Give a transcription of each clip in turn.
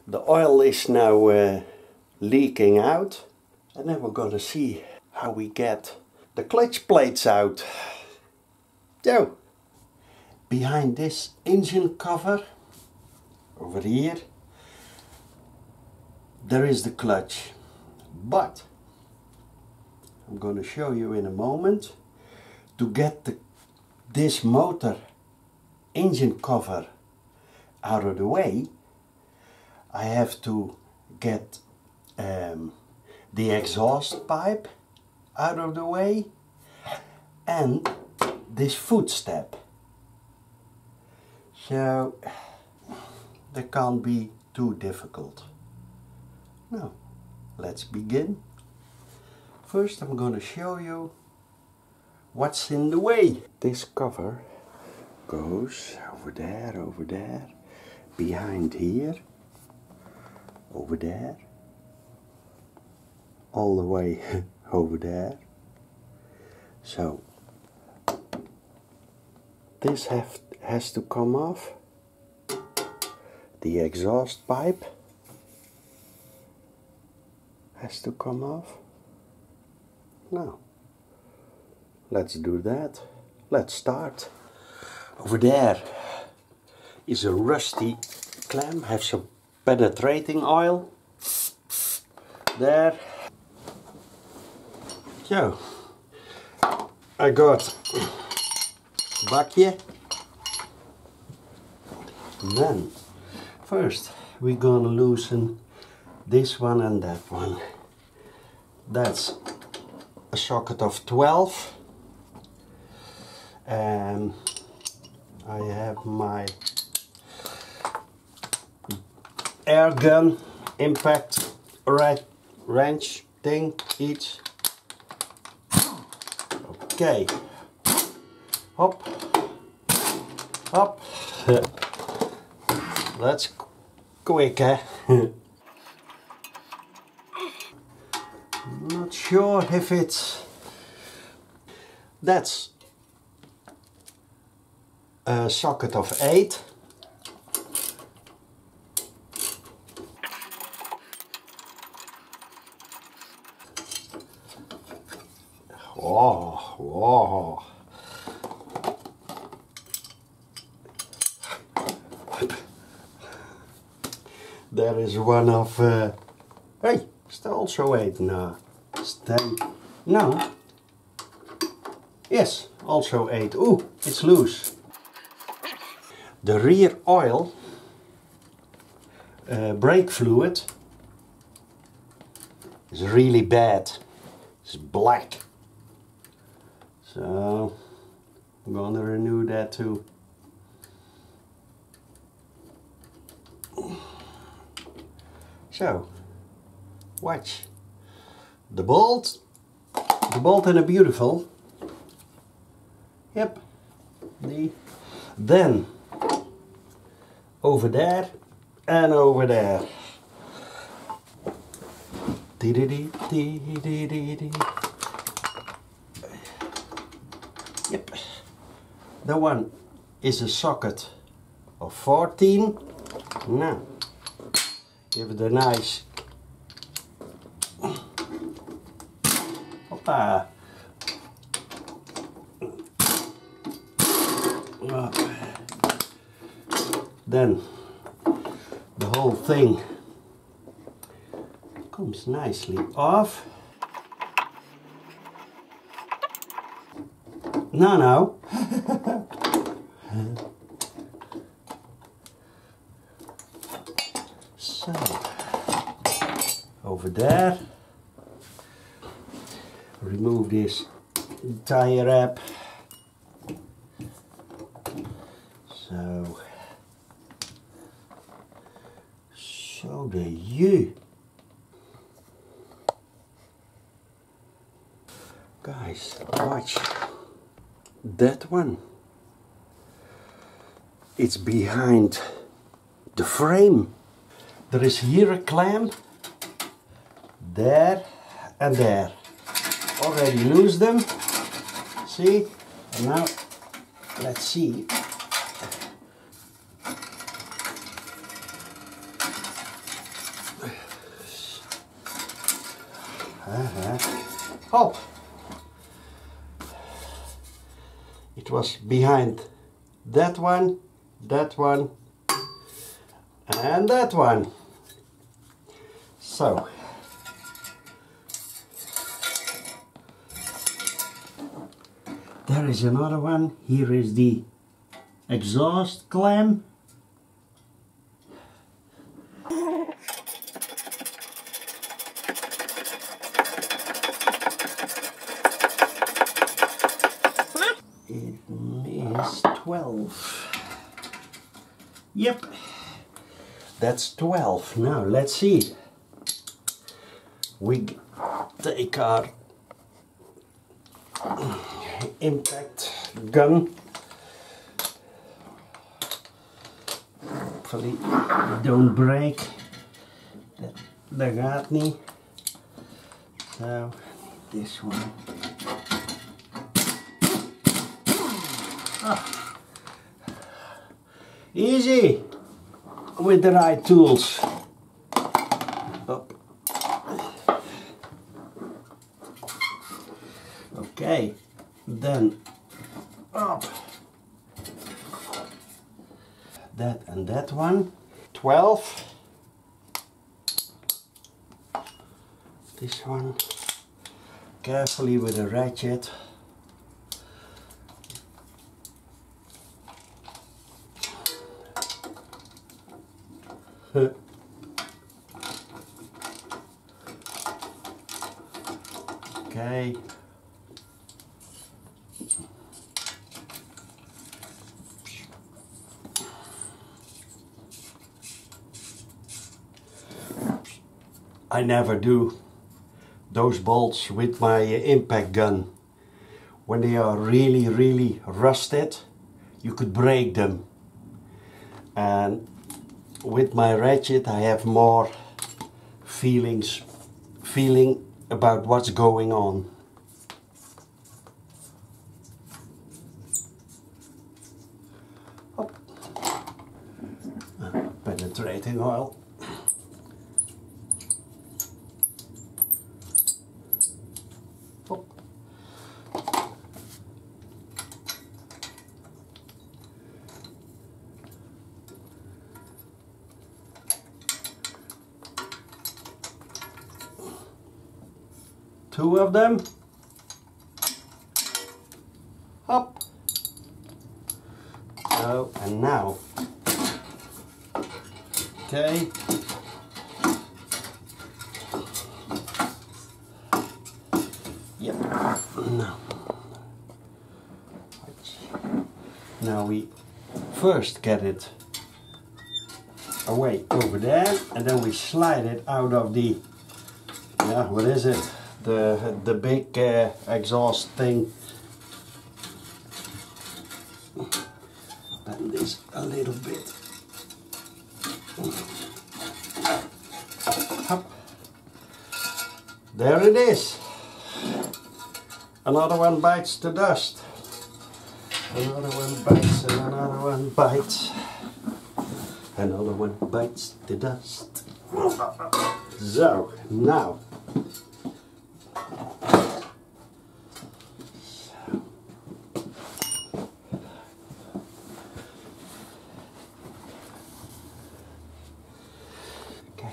The oil is now leaking out, and then we're gonna see how we get the clutch plates out. So, behind this engine cover, over here, there is the clutch. But I'm gonna show you in a moment, to get this motor engine cover out of the way, I have to get the exhaust pipe out of the way and this footstep. So that can't be too difficult. Now let's begin. First I'm going to show you what's in the way. This cover goes over there, behind here, over there, all the way over there. So this has to come off. The exhaust pipe has to come off. Now let's do that. Let's start. Over there is a rusty clamp, have some penetrating oil there. So I got a bakje. Then first we're gonna loosen this one and that one. That's a socket of 12, and I have my air gun impact wrench thing each. Okay, hop, hop. That's quick, eh? Not sure if it's... That's a socket of 8. Oh, whoa. There is one of... hey, is there also 8? No. It's 10. No. Yes, also 8. Ooh, it's loose. The rear oil, brake fluid, is really bad. It's black. So I'm gonna renew that too. So watch the bolt and a beautiful. Yep. Then over there and over there. Yep. The one is a socket of 14. Now give it a nice hoppa. Then the whole thing comes nicely off. No. So over there, remove this tire wrap. So the U. Guys, watch that one. It's behind the frame. There is here a clamp, there and there. Already loose them. See? And now let's see. Oh, it was behind that one, and that one. So there is another one. Here is the exhaust clamp. It is 12. Yep, that's 12. Now let's see. We take our impact gun. Hopefully don't break. Dat gaat niet. So this one. Easy with the right tools. Up. Okay, then up. That and that one. 12. This one. Carefully with a ratchet. Okay. I never do those bolts with my impact gun. When they are really rusted, you could break them. And with my ratchet I have more feeling about what's going on. Oh. Penetrating oil. Oh. Two of them. Up. So, and now. Okay. Yep. Now we first get it away over there, and then we slide it out of the, yeah, what is it? The big exhaust thing. Bend this a little bit. Up. There it is. Another one bites the dust. Another one bites, and another one bites. Another one bites the dust. So, now.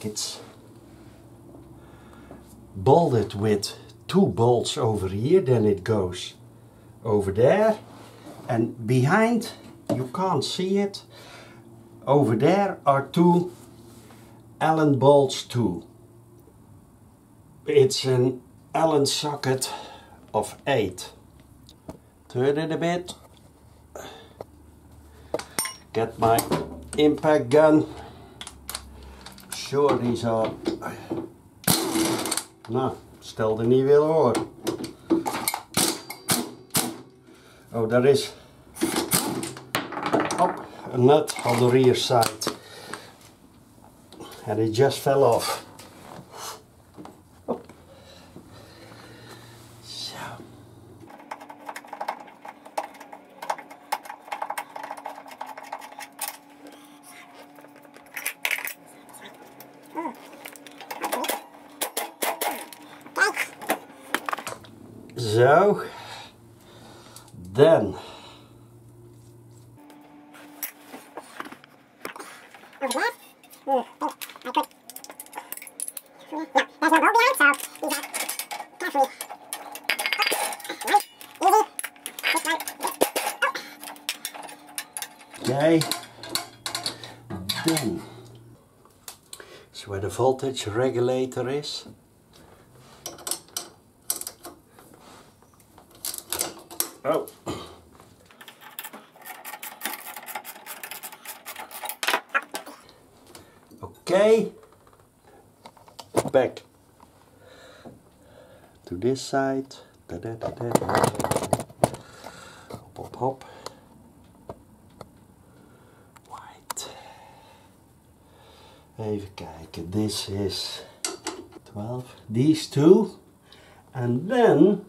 It's bolted with two bolts over here, then it goes over there, and behind, you can't see it, over there are two Allen bolts too. It's an Allen socket of 8. Turn it a bit, get my impact gun. Sure, these are. Nou, stel er niet willen hoor. Oh, there is a nut on the rear side, and it just fell off. So. So, then okay, then is where the voltage regulator is. Oh. Okay, back to this side. Da, da, da, da, da. Hop, hop, hop. White. Even kijken, this is 12, these two, and then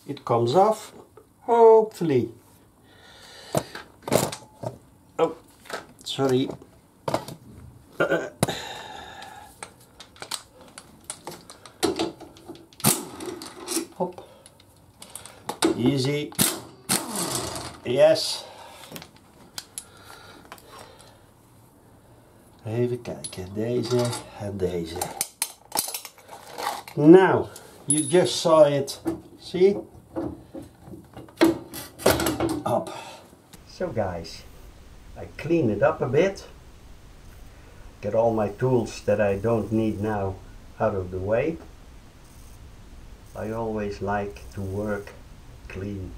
it comes off, hopefully. Oh, sorry. Hop. Easy. Yes. Even kijken, deze en deze. Now, you just saw it. See? Up. So guys, I clean it up a bit. Get all my tools that I don't need now out of the way. I always like to work clean.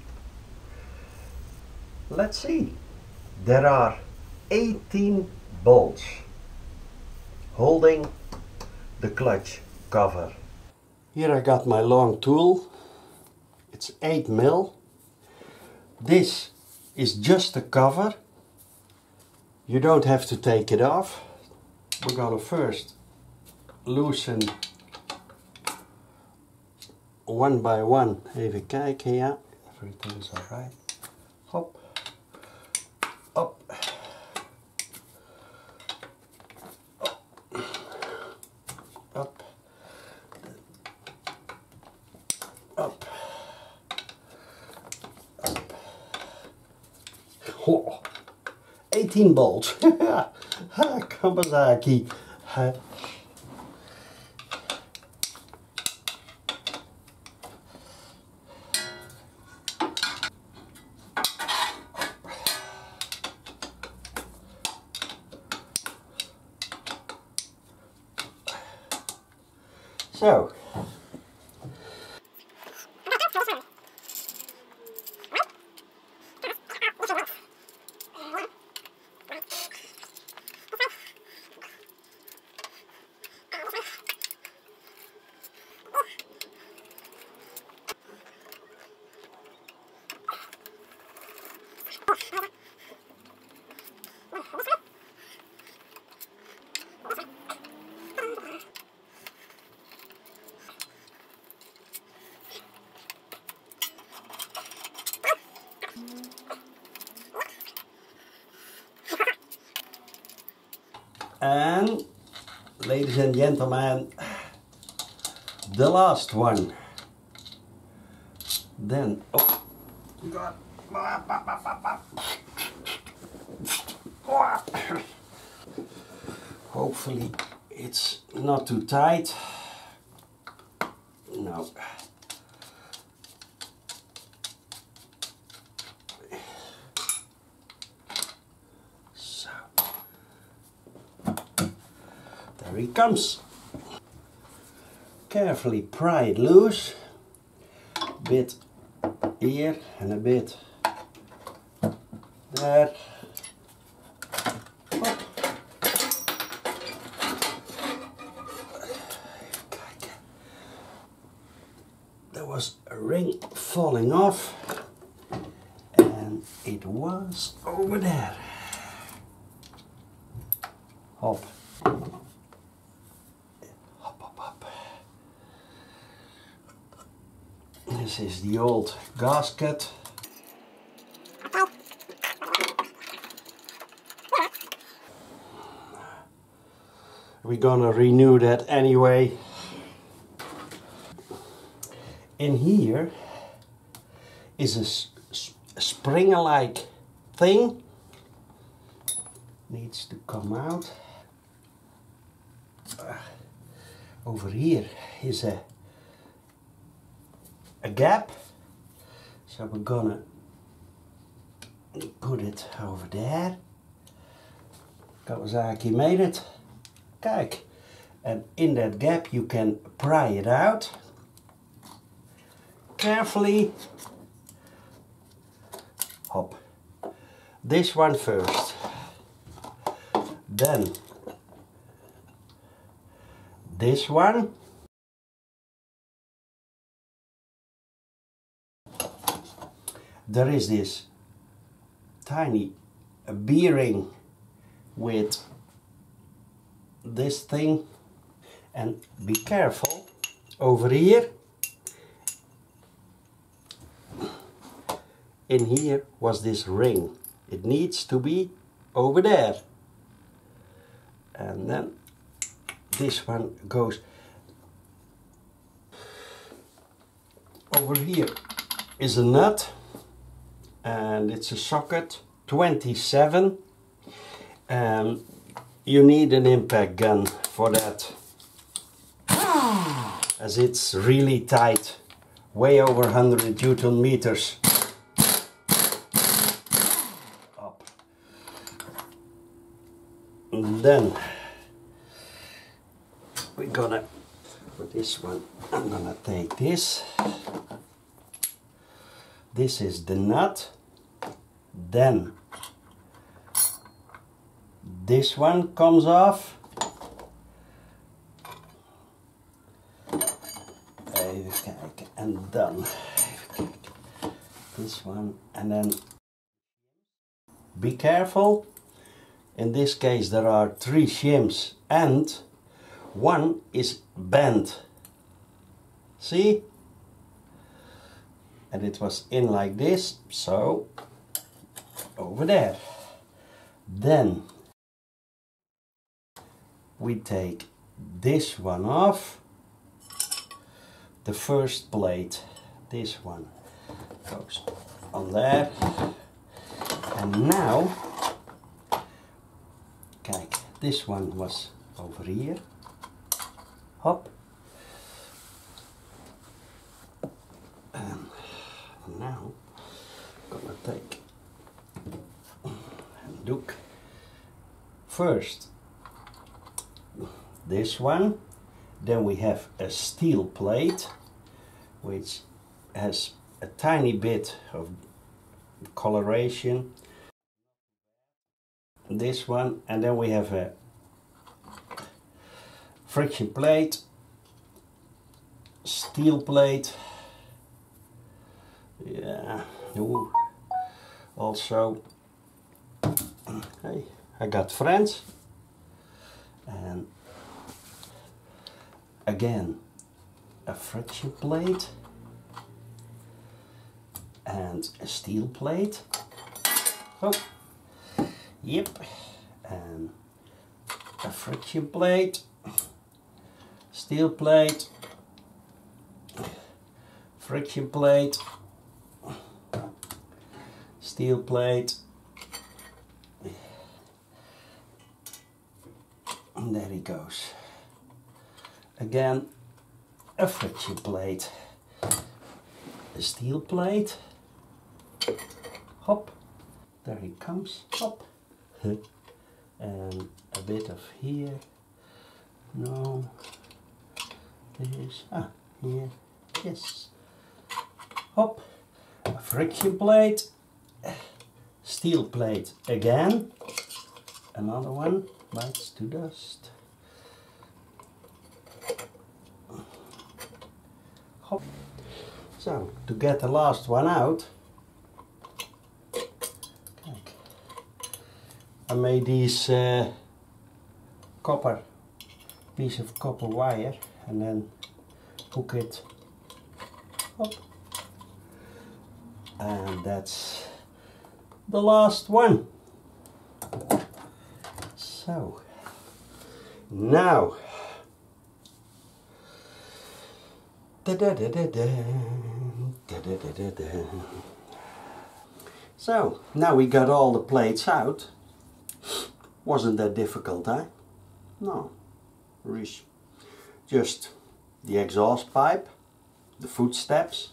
Let's see. There are 18 bolts holding the clutch cover. Here I got my long tool. It's 8 mil. This is just a cover. You don't have to take it off. We're gonna first loosen one by one. Even kijken, ja. Everything is alright. Hop. Up. Up. Up. Up. Oh, 18 bolts. Kawasaki. So, and ladies and gentlemen, the last one. Then, oh God. Hopefully it's not too tight. No. So, there he comes. Carefully pry it loose. A bit here and a bit there. There was a ring falling off and it was over there. Hop. Hop, hop, hop. This is the old gasket. We're gonna renew that anyway. in here is a spring-like thing. Needs to come out. Over here is a gap, so we're gonna put it over there. Kawasaki made it. Kijk, and in that gap you can pry it out carefully. Hop. This one first, then this one, there is this tiny bearing with this thing, and be careful over here. In here was this ring. It needs to be over there, and then this one goes over here. Is a nut, and it's a socket 27, and you need an impact gun for that, as it's really tight, way over 100 Newton meters. Up. And then we're gonna, for this one, I'm gonna take this. This is the nut. Then this one comes off. Even kijken, and done. Even kijken. This one, and then be careful. In this case there are 3 shims and one is bent. See? And it was in like this, so over there. Then we take this one off, the first plate. This one goes on there, and now, kijk, this one was over here. Hop. And now I'm gonna take and look first this one, then we have a steel plate which has a tiny bit of coloration, this one, and then we have a friction plate, steel plate, yeah. Ooh. Also, hey, I got friends, and again a friction plate and a steel plate. Oh, yep, and a friction plate, steel plate, friction plate, steel plate, and there he goes. Again, a friction plate, a steel plate, hop, there he comes, hop, and a bit of here, no, this, here, yes, hop, a friction plate, steel plate again, another one, bites to dust, hop. So, to get the last one out, I made these piece of copper wire, and then hook it up, and that's the last one. So now So now we got all the plates out. Wasn't that difficult, eh? No, just the exhaust pipe, the footsteps,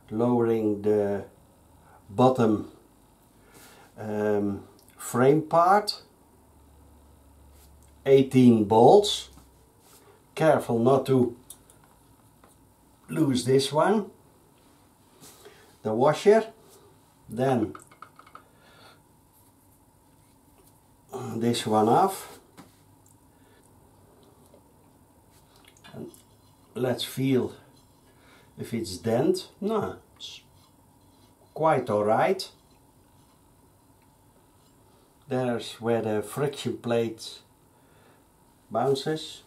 lowering the bottom frame part, 18 bolts. Careful not to lose this one, the washer, then this one off, and let's feel if it's dent. No, it's quite alright. There's where the friction plate bounces.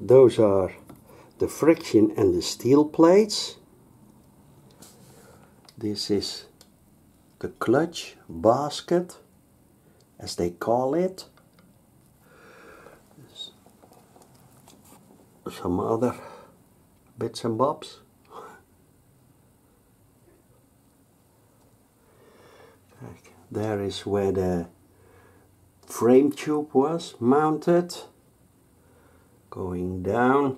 Those are the friction and the steel plates. This is the clutch basket, as they call it. Some other bits and bobs. There is where the frame tube was mounted. Going down.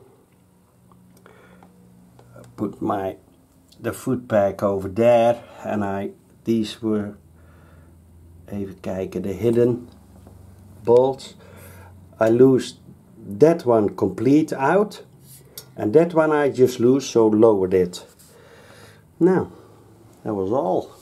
I put the foot peg over there, and these were, even kijken, the hidden bolts. I loosed that one complete out, and that one I just loosed, so lowered it. Now, that was all.